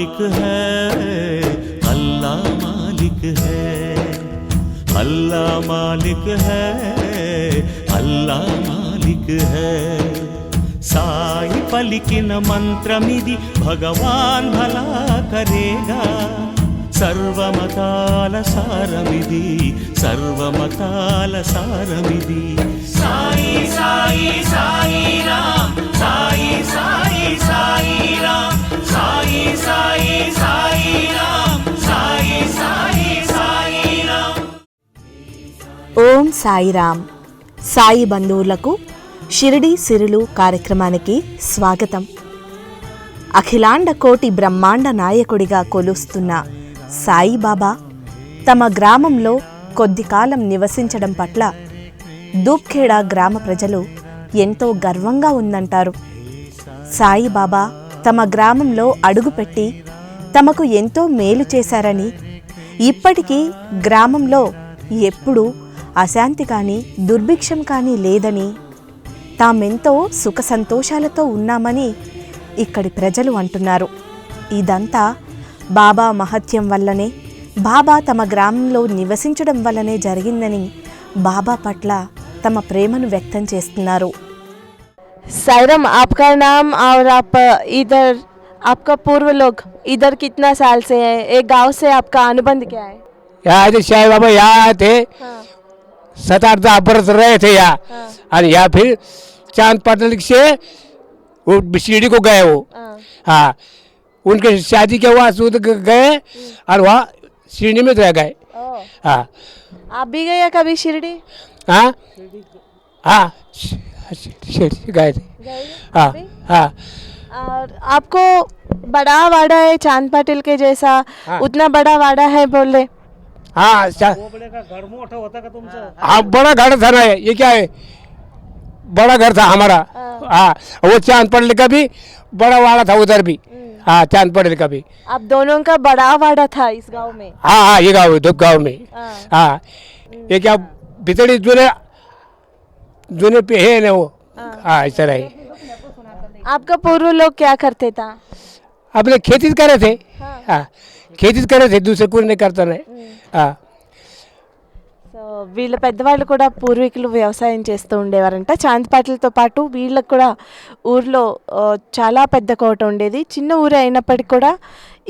मालिक है, अल्लाह मालिक है, अल्लाह मालिक है, अल्लाह मालिक है। साई पलिकिन मंत्रमिदि भगवान भला करेगा, सर्वमताल सारमिदि, सर्वमताल सारमिदि। साई साई साई राम, साई साई साई राम, साई साई साई राम, साई साई साई राम। ఓం సాయిరామ్. సాయి బంధువులకు షిరిడి సిరులు కార్యక్రమానికి స్వాగతం. అఖిలాండ కోటి బ్రహ్మాండ నాయకుడిగా కొలుస్తున్న సాయిబాబా తమ గ్రామంలో కొద్ది కాలం నివసించడం పట్ల దూప్ఖేడా గ్రామ ప్రజలు ఎంతో గర్వంగా ఉందంటారు. సాయిబాబా తమ గ్రామంలో అడుగుపెట్టి తమకు ఎంతో మేలు చేశారని, ఇప్పటికీ గ్రామంలో ఎప్పుడూ అశాంతి కానీ దుర్భిక్షం కానీ లేదని, తామెంతో సుఖ సంతోషాలతో ఉన్నామని ఇక్కడి ప్రజలు అంటున్నారు. ఇదంతా బాబా మహత్యం వల్లనే, బాబా తమ గ్రామంలో నివసించడం వల్లనే జరిగిందని బాబా పట్ల తమ ప్రేమను వ్యక్తం చేస్తున్నారు. साईराम, आपका नाम और आप इधर, आपका पूर्व लोग इधर कितना साल से है? एक गांव से आपका अनुबंध क्या है? यहाँ थे साई बाबा, यहाँ आए थे 7-8 बरस रहे थे यहाँ। और यहाँ फिर चांद पटल से वो शिरडी को गए वो। हाँ, उनके शादी के हुआ सूद गए और वहाँ शिरडी में रह गए। हाँ, आप भी गए कभी शिरडी? हाँ हाँ, शिरडी गए थे। हाँ हाँ। और आपको बड़ा वाड़ा है चांद पाटिल के जैसा? उतना बड़ा वाड़ा है बोले? हाँ, हाँ बड़ा घर था ना ये, क्या है, बड़ा घर था हमारा। हाँ, वो चांद पटल का भी बड़ा वाड़ा था उधर भी। हाँ, चांद पटल का भी। आप दोनों का बड़ा वाड़ा था इस गांव में? हाँ हाँ, ये गाँव दो गाँव में। हाँ, ये क्या भीतरी जुने पे है ना वो। हाँ, इस तरह है। आपका पूर्व लोग क्या करते था? अपने खेती करे थे। हाँ, खेती करे थे, दूसरे कुछ नहीं करता नहीं। हाँ, సో వీళ్ళ పెద్దవాళ్ళు కూడా పూర్వీకులు వ్యవసాయం చేస్తూ ఉండేవారంట. చాంద్పాటలతో పాటు వీళ్ళకు కూడా ఊర్లో చాలా పెద్ద కోట ఉండేది. చిన్న ఊరే అయినప్పటికీ కూడా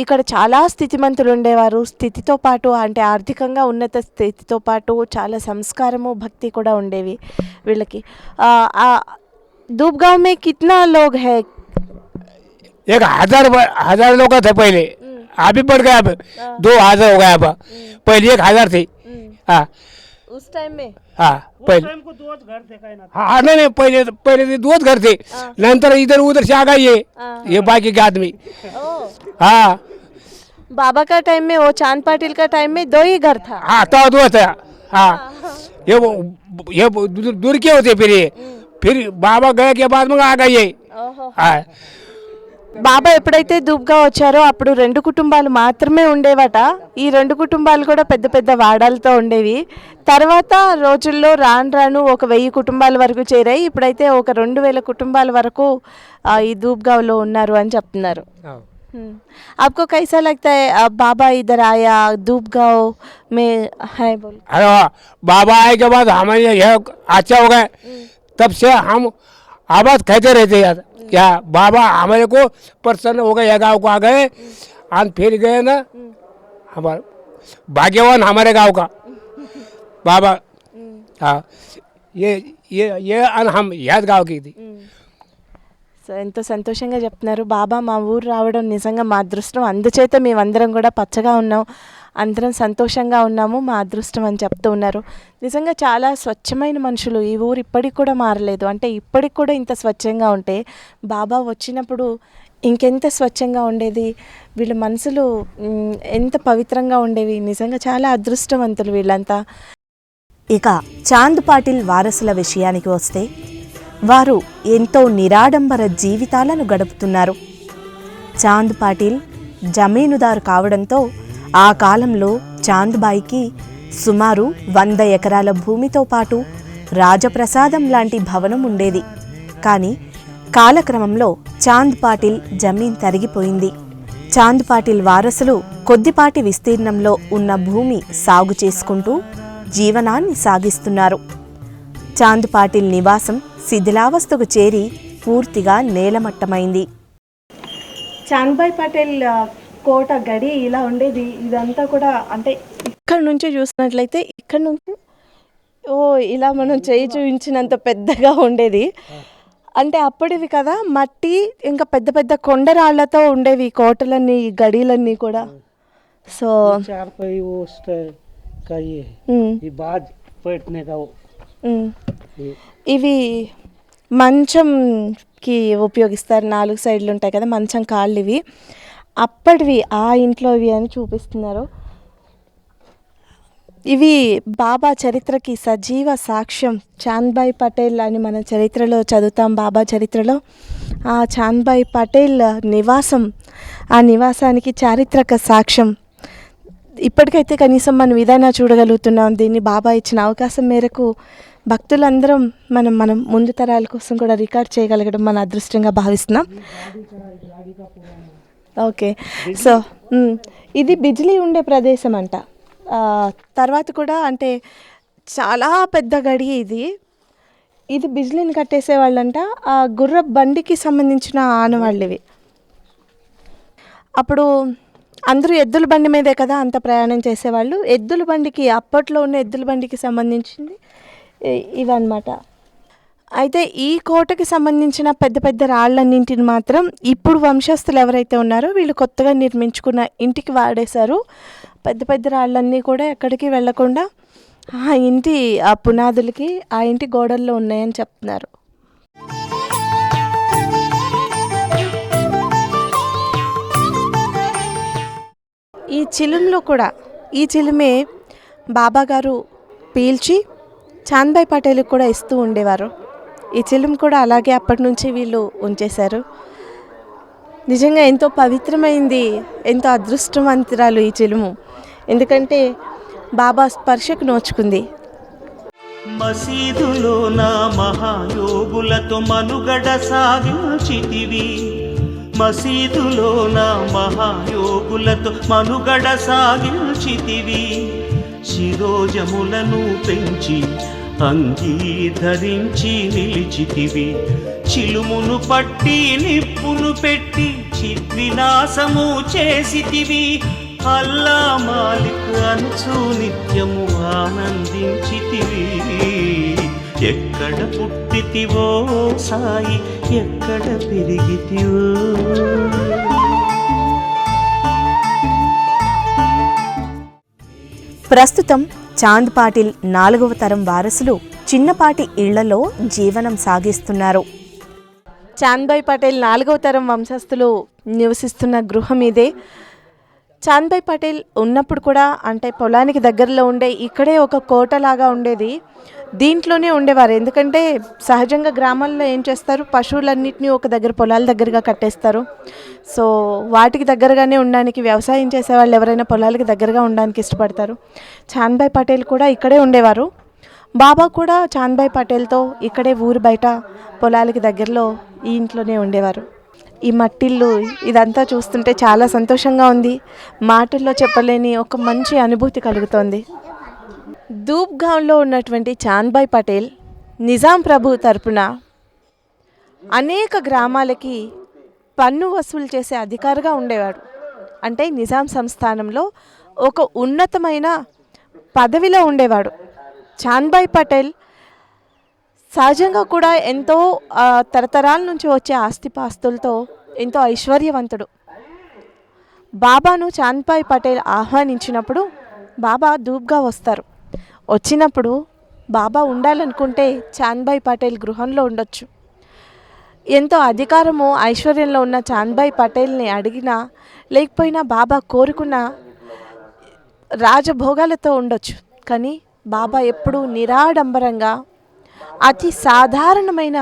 ఇక్కడ చాలా స్థితిమంతులు ఉండేవారు. స్థితితో పాటు అంటే ఆర్థికంగా ఉన్నత స్థితితో పాటు చాలా సంస్కారము భక్తి కూడా ఉండేవి వీళ్ళకి. दूब गांव में कितना लोग है? 1000 लोग थे पहले, अभी बढ़ गया, अब 2000 हो गया। अब पहले 1000 थे। हाँ, उस टाइम में? हाँ पहले हाँ नहीं, पहले 2 घर थे। नंतर इधर उधर से आ गए ये बाकी के आदमी। हाँ, बाबा का टाइम में, वो चांद पाटिल का टाइम में 2 ही घर था। हाँ, तो 2 था। हाँ, ये दूर के होते फिर बाबा गए के बाद में आ गए। हाँ, బాబా ఎప్పుడైతే దూబ్గా వచ్చారో అప్పుడు 2 కుటుంబాలు మాత్రమే ఉండేవట. ఈ 2 కుటుంబాలు కూడా పెద్ద పెద్ద వాడాలతో ఉండేవి. తర్వాత రోజుల్లో రాను ఒక 1000 కుటుంబాల వరకు చేరాయి. ఇప్పుడైతే ఒక 2000 కుటుంబాల వరకు ఈ దూబ్గావ్లో ఉన్నారు అని చెప్తున్నారు. आपको कैसा लगता है अब बाबा इधर आया दूब गाँव में है बोल? अरे बाबा आए के बाद हमें यह अच्छा हो गए, तब से हम आवाज कहते रहते यार, क्या बाबा हमारे को प्रसन्न हो गए, गाँव को आ गए और फिर गए ना, हमारे भाग्यवान हमारे गाँव का बाबा। हाँ, ये हम याद गाँव की थी। సో ఎంతో సంతోషంగా చెప్తున్నారు. బాబా మా ఊరు రావడం నిజంగా మా అదృష్టం, అందుచేత మేమందరం కూడా పచ్చగా ఉన్నాం, అందరం సంతోషంగా ఉన్నాము, మా అదృష్టం అని చెప్తూ ఉన్నారు. నిజంగా చాలా స్వచ్ఛమైన మనుషులు. ఈ ఊరు ఇప్పటికి కూడా మారలేదు. అంటే ఇప్పటికి కూడా ఇంత స్వచ్ఛంగా ఉంటే బాబా వచ్చినప్పుడు ఇంకెంత స్వచ్ఛంగా ఉండేది, వీళ్ళ మనసులు ఎంత పవిత్రంగా ఉండేవి. నిజంగా చాలా అదృష్టవంతులు వీళ్ళంతా. ఇక చాంద్ పాటిల్ వారసుల విషయానికి వస్తే వారు ఎంతో నిరాడంబర జీవితాలను గడుపుతున్నారు. చాంద్ పాటిల్ జమీనుదారు కావడంతో ఆ కాలంలో చాంద్బాయికి సుమారు 100 ఎకరాల భూమితో పాటు రాజప్రసాదం లాంటి భవనం ఉండేది. కానీ కాలక్రమంలో చాంద్ పాటిల్ జమీన్ తరిగిపోయింది. చాంద్ పాటిల్ వారసులు కొద్దిపాటి విస్తీర్ణంలో ఉన్న భూమి సాగు చేసుకుంటూ జీవనాన్ని సాగిస్తున్నారు. చాంద్ పాటిల్ నివాసం శిథిలావస్థకు చేరి పూర్తిగా నేలమట్టమైంది. చాంద్భాయ్ పటేల్ కోట గడి ఇలా ఉండేది. ఇదంతా కూడా అంటే ఇక్కడ నుంచి చూసినట్లయితే ఇక్కడ నుంచి ఇలా మనం చేయి చూపించినంత పెద్దగా ఉండేది. అంటే అప్పటివి కదా మట్టి ఇంకా పెద్ద పెద్ద కొండరాళ్లతో ఉండేవి కోటలన్నీ గడీలన్నీ కూడా. సో ఇవి మంచంకి ఉపయోగిస్తారు. 4 సైడ్లు ఉంటాయి కదా మంచం కాళ్ళు. ఇవి అప్పటివి ఆ ఇంట్లోవి అని చూపిస్తున్నారు. ఇవి బాబా చరిత్రకి సజీవ సాక్ష్యం. చాంద్భాయ్ పటేల్ అని మన చరిత్రలో చదువుతాం, బాబా చరిత్రలో. ఆ చాంద్భాయ్ పటేల్ నివాసం, ఆ నివాసానికి చారిత్రక సాక్ష్యం. ఇప్పటికైతే కనీసం మనం ఇదైనా చూడగలుగుతున్నాం. దీన్ని బాబా ఇచ్చిన అవకాశం మేరకు భక్తులందరం మనం ముందు తరాల కోసం కూడా రికార్డ్ చేయగలగడం మన అదృష్టంగా భావిస్తున్నాం. ఓకే, సో ఇది బిజ్లీ ఉండే ప్రదేశం అంట. తర్వాత కూడా అంటే చాలా పెద్ద గడి ఇది బిజ్లీని కట్టేసేవాళ్ళంట. ఆ గుర్ర బండికి సంబంధించిన ఆనవాళ్ళు ఇవి. అప్పుడు అందరూ ఎద్దుల బండి మీదే కదా అంత ప్రయాణం చేసేవాళ్ళు. ఎద్దుల బండికి అప్పట్లో ఉన్న ఎద్దుల బండికి సంబంధించింది ఇవన్నమాట. అయితే ఈ కోటకి సంబంధించిన పెద్ద పెద్ద రాళ్ళన్నింటిని మాత్రం ఇప్పుడు వంశస్థులు ఎవరైతే ఉన్నారో వీళ్ళు కొత్తగా నిర్మించుకున్న ఇంటికి వాడేశారు. పెద్ద పెద్ద రాళ్ళన్నీ కూడా ఎక్కడికి వెళ్లకుండా ఆ ఇంటి ఆ పునాదులకి ఆ ఇంటి గోడల్లో ఉన్నాయని చెప్తున్నారు. ఈ చిలుంలో కూడా ఈ చిలుమే బాబాగారు పీల్చి చాంద్భాయ్ పటేల్కి కూడా ఇస్తూ ఉండేవారు. ఈ చిలుం కూడా అలాగే అప్పటి నుంచి వీళ్ళు ఉంచేశారు. నిజంగా ఎంతో పవిత్రమైంది, ఎంతో అదృష్టవంతురాలు ఈ చిలుము. ఎందుకంటే బాబా స్పర్శకు నోచుకుంది. మసీదులో నా మహాయోగులతో మనుగడ సాగించితివి, మసీదులో నా మహాయోగులతో మనుగడ సాగించితివి, శిరోజములను పెంచి అంగీధరించి నిలిచితివి, చిలుమును పట్టి నిప్పును పెట్టి చిద్వినాశము చేసితివి, అల్లా మాలిక్ అనుచు నిత్యము ఆనందించితివి. ఎక్కడ పుట్టితివో సాయి, ఎక్కడ పెరిగితివో. ప్రస్తుతం చాంద్ పాటిల్ 4వ తరం వారసులు చిన్నపాటి ఇళ్లలో జీవనం సాగిస్తున్నారు. చాంద్భాయ్ పటేల్ 4వ తరం వంశస్థులు నివసిస్తున్న గృహం ఇదే. చాంద్భాయ్ పటేల్ ఉన్నప్పుడు కూడా అంటే పొలానికి దగ్గరలో ఉండే ఇక్కడే ఒక కోటలాగా ఉండేది. దీంట్లోనే ఉండేవారు. ఎందుకంటే సహజంగా గ్రామాల్లో ఏం చేస్తారు, పశువులన్నింటినీ ఒక దగ్గర పొలాల దగ్గరగా కట్టేస్తారు. సో వాటికి దగ్గరగానే ఉండడానికి, వ్యవసాయం చేసేవాళ్ళు ఎవరైనా పొలాలకి దగ్గరగా ఉండడానికి ఇష్టపడతారు. చాంద్భాయ్ పటేల్ కూడా ఇక్కడే ఉండేవారు. బాబా కూడా చాంద్భాయ్ పటేల్తో ఇక్కడే ఊరు బయట పొలాలకి దగ్గరలో ఈ ఇంట్లోనే ఉండేవారు. ఈ మట్టిల్లు ఇదంతా చూస్తుంటే చాలా సంతోషంగా ఉంది. మాటల్లో చెప్పలేని ఒక మంచి అనుభూతి కలుగుతోంది. ధూప్గాంలో ఉన్నటువంటి చాంద్భాయ్ పటేల్ నిజాం ప్రభు తరపున అనేక గ్రామాలకి పన్ను వసూలు చేసే అధికారిగా ఉండేవాడు. అంటే నిజాం సంస్థానంలో ఒక ఉన్నతమైన పదవిలో ఉండేవాడు. చాంద్భాయ్ పటేల్ సహజంగా కూడా ఎంతో తరతరాల నుంచి వచ్చే ఆస్తిపాస్తులతో ఎంతో ఐశ్వర్యవంతుడు. బాబాను చాంద్భాయ్ పటేల్ ఆహ్వానించినప్పుడు బాబా ధూప్గా వస్తారు. వచ్చినప్పుడు బాబా ఉండాలనుకుంటే చాంద్భాయ్ పటేల్ గృహంలో ఉండొచ్చు. ఎంతో అధికారము ఐశ్వర్యంలో ఉన్న చాంద్భాయ్ పటేల్ని అడిగినా లేకపోయినా బాబా కోరుకున్న రాజభోగాలతో ఉండొచ్చు. కానీ బాబా ఎప్పుడూ నిరాడంబరంగా అతి సాధారణమైన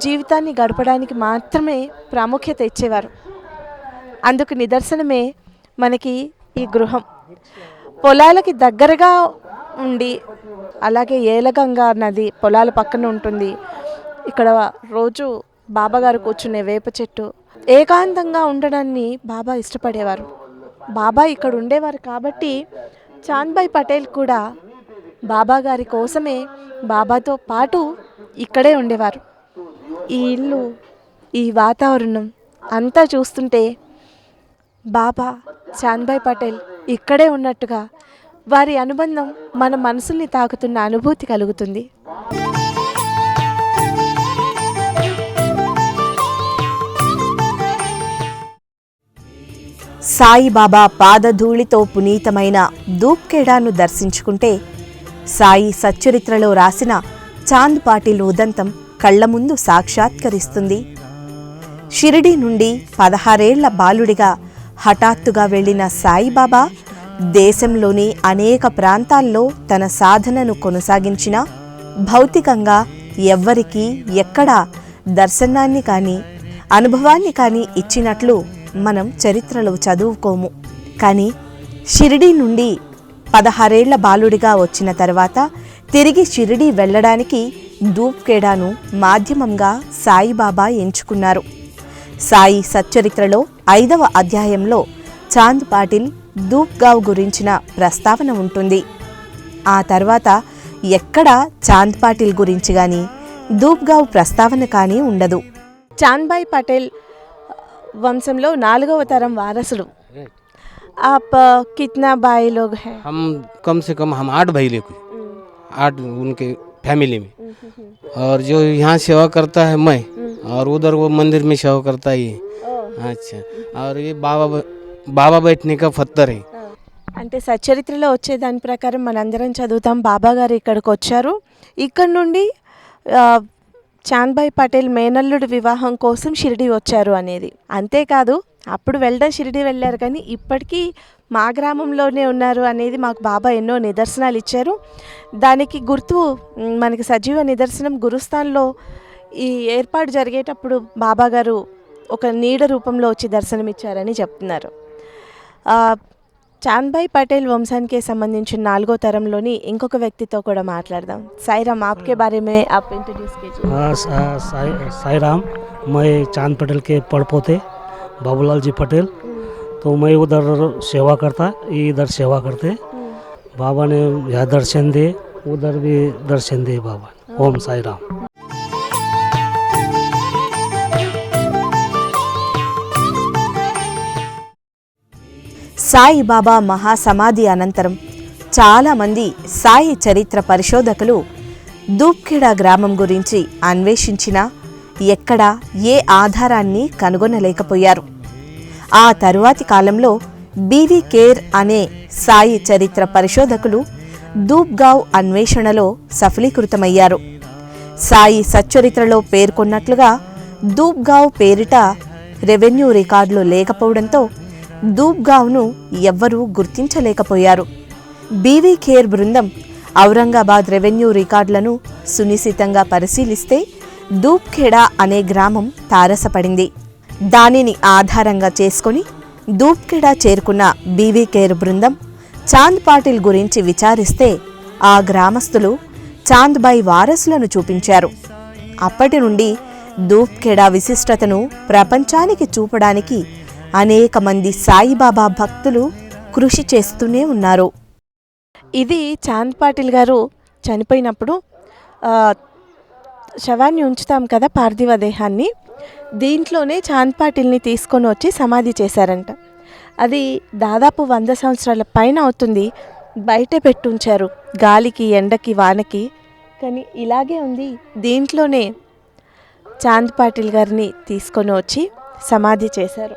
జీవితాన్ని గడపడానికి మాత్రమే ప్రాముఖ్యత ఇచ్చేవారు. అందుకు నిదర్శనమే మనకి ఈ గృహం. పొలాలకి దగ్గరగా ఉండి అలాగే ఏలగంగా నది పొలాల పక్కన ఉంటుంది. ఇక్కడ రోజు బాబాగారు కూర్చునే వేప చెట్టు, ఏకాంతంగా ఉండడాన్ని బాబా ఇష్టపడేవారు. బాబా ఇక్కడ ఉండేవారు కాబట్టి చాంద్భాయ్ పటేల్ కూడా బాబా గారి కోసమే బాబాతో పాటు ఇక్కడే ఉండేవారు. ఈ ఇల్లు, ఈ వాతావరణం అంతా చూస్తుంటే బాబా చాంద్భాయ్ పటేల్ ఇక్కడే ఉన్నట్టుగా వారి అనుబంధం మన మనసుల్ని తాకుతున్న అనుభూతి కలుగుతుంది. సాయిబాబా పాదధూళితో పునీతమైన ధూప్ఖేడాను దర్శించుకుంటే సాయి సచ్చరిత్రలో రాసిన చాంద్ పాటిల్ ఉదంతం కళ్ల ముందు సాక్షాత్కరిస్తుంది. షిరిడీ నుండి 16 ఏళ్ల బాలుడిగా హఠాత్తుగా వెళ్లిన సాయిబాబా దేశంలోని అనేక ప్రాంతాల్లో తన సాధనను కొనసాగించిన భౌతికంగా ఎవ్వరికీ ఎక్కడా దర్శనాన్ని కానీ అనుభవాన్ని కానీ ఇచ్చినట్లు మనం చరిత్రలో చదువుకోము. కానీ షిరిడీ నుండి 16 ఏళ్ల బాలుడిగా వచ్చిన తర్వాత తిరిగి షిరిడీ వెళ్ళడానికి ధూప్ఖేడాను మాధ్యమంగా సాయిబాబా ఎంచుకున్నారు. సాయి సచ్చరిత్రలో 5వ అధ్యాయంలో చాంద్ పాటిల్ ధూప్గావ్ గురించిన ప్రస్తావన ఉంటుంది. ఆ తర్వాత ఎక్కడా చాంద్ పాటిల్ గురించి కానీ ధూప్గావ్ ప్రస్తావన కానీ ఉండదు. చాంద్భాయ్ పటేల్ వంశంలో 4వ తరం వారసులు. आप कितना भाई लोग हैं? हम कम से कम हम 8 भाई लोग, 8 उनके फैमिली में। और जो यहाँ सेवा करता है मैं, और उधर वो मंदिर में सेवा करता है ये। अच्छा, और ये बाबा बैठने का पत्थर है. అంటే సచ్చరిత్రలో వచ్చే దాని ప్రకారం మనందరం చదువుతాం, బాబా గారు ఇక్కడికి వచ్చారు, ఇక్కడ నుండి చాంద్భాయ్ పటేల్ మేనల్లుడి వివాహం కోసం షిరిడి వచ్చారు అనేది. అంతేకాదు అప్పుడు వెళ్ళడం షిరిడి వెళ్ళారు, కానీ ఇప్పటికీ మా గ్రామంలోనే ఉన్నారు అనేది మాకు బాబా ఎన్నో నిదర్శనాలు ఇచ్చారు. దానికి గుర్తు మనకి సజీవ నిదర్శనం గురుస్థాన్లో ఈ ఏర్పాటు జరిగేటప్పుడు బాబా గారు ఒక నీడ రూపంలో వచ్చి దర్శనమిచ్చారని చెప్తున్నారు. చాంద్భాయ్ పటేల్ వంశానికి సంబంధించిన 4వ తరంలోని ఇంకొక వ్యక్తితో కూడా మాట్లాడదాం. సాయిరామ్, आपके बारे में आप इंट्रोड्यूस कीजिए. साईराम, मैं चांद पटेल के पड़पोते बाबूलाल जी पटेल, तो मैं उधर सेवा करता, इधर सेवा करते. बाबा ने यहाँ दर्शन दे, उधर भी दर्शन दे बाबा. ओम साईराम. సాయిబాబా మహాసమాధి అనంతరం చాలామంది సాయి చరిత్ర పరిశోధకులు ధూప్ఖేడా గ్రామం గురించి అన్వేషించినా ఎక్కడా ఏ ఆధారాన్ని కనుగొనలేకపోయారు. ఆ తరువాతి కాలంలో బీవీ కేర్ అనే సాయి చరిత్ర పరిశోధకులు ధూప్గావ్ అన్వేషణలో సఫలీకృతమయ్యారు. సాయి సచ్చరిత్రలో పేర్కొన్నట్లుగా ధూప్గావ్ పేరిట రెవెన్యూ రికార్డులు లేకపోవడంతో ధూప్గావ్ను ఎవ్వరూ గుర్తించలేకపోయారు. బీవీ ఖేర్ బృందం ఔరంగాబాద్ రెవెన్యూ రికార్డులను సునిశితంగా పరిశీలిస్తే ధూప్ఖేడా అనే గ్రామం తారసపడింది. దానిని ఆధారంగా చేసుకుని ధూప్ఖేడా చేరుకున్న బీవీ ఖేర్ బృందం చాంద్ పాటిల్ గురించి విచారిస్తే ఆ గ్రామస్తులు చాంద్భాయ్ వారసులను చూపించారు. అప్పటి నుండి ధూప్ఖేడా విశిష్టతను ప్రపంచానికి చూపడానికి అనేక మంది సాయిబాబా భక్తులు కృషి చేస్తూనే ఉన్నారు. ఇది చాంద్ పాటిల్ గారు చనిపోయినప్పుడు శవాన్ని ఉంచుతాం కదా, పార్థివ దేహాన్ని, దీంట్లోనే చాంద్ పాటిల్ని తీసుకొని వచ్చి సమాధి చేశారంట. అది దాదాపు 100 సంవత్సరాల పైన అవుతుంది. బయటే పెట్టుంచారు, గాలికి ఎండకి వానకి, కానీ ఇలాగే ఉంది. దీంట్లోనే చాంద్ పాటిల్ గారిని తీసుకొని వచ్చి సమాధి చేశారు.